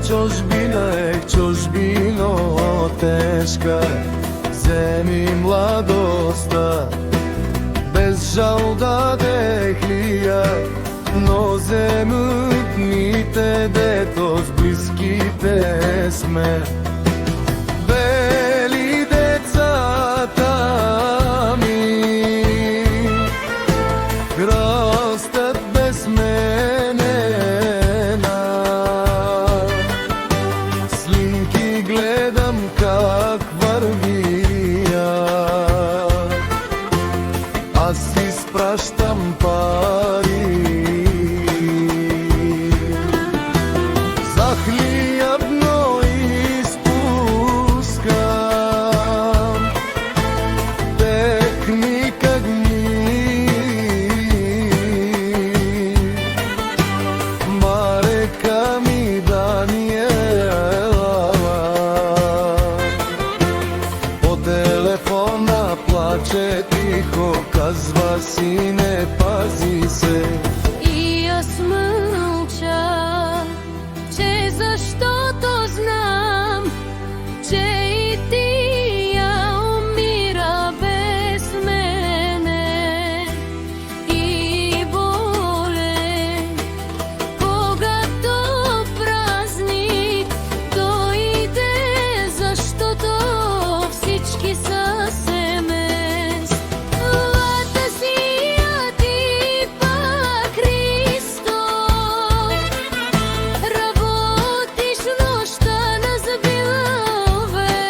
čožbino teška, zemi mladosta, bez žal da dehlija, no zemutnite deto s bliskite sme. Veli decata mi, rastat bez mene na slinki, gledam kak varvija, a si spraštam pari. Zahlijabno ispuskam, tek nikak mi Mareka mi Daniela po telefona plače tiho, kazva sine pazi se. I ja smlča, če zašto to znam, če i ti ja umira bez mene. I bole, koga to praznik dojde, zašto to всички са семес. Лата си я ти па Христо, работиш нощта на забилове,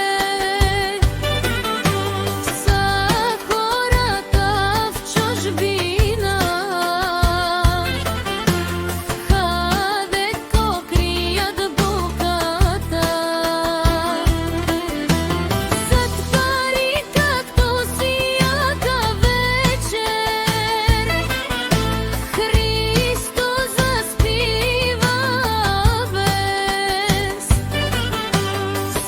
са хората в чужбина, където крият буката. Зад пари, както всяка вечер, Христо заспива без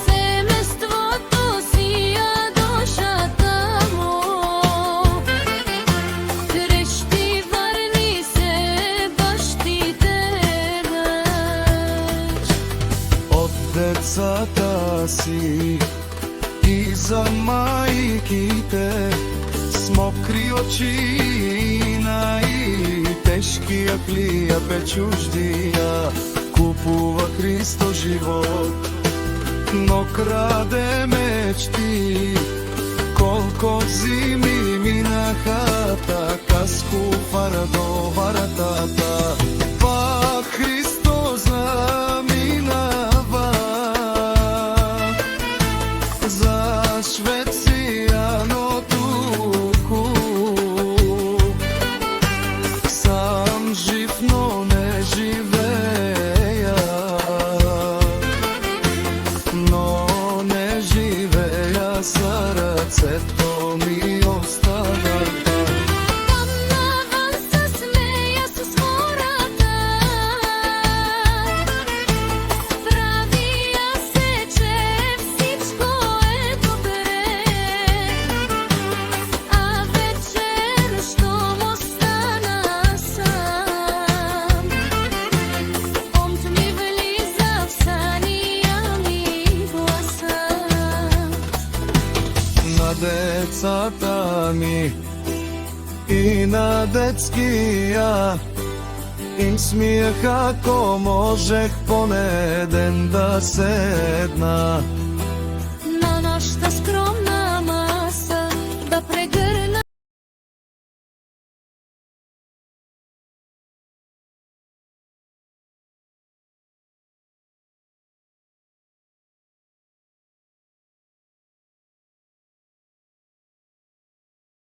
семейството си, я душата му крещи, върни се бащите наш. От децата си и за майките с мокри очи и тежкия хляб е чуждия. Купува Христо живот, но краде мечти. Колко зими минаха, така скуфара до вратата. Пак Христо заминава за Швеция, но туку сам жив, но не живея, но не живея, сърцето ми остана там. Там навън се смея с хората, правя се, че всичко е добре, а вечер, щом остана сам, умът ми влиза в съня ми гласа. На децата ми и на детския им смях, ако можех поне ден да седна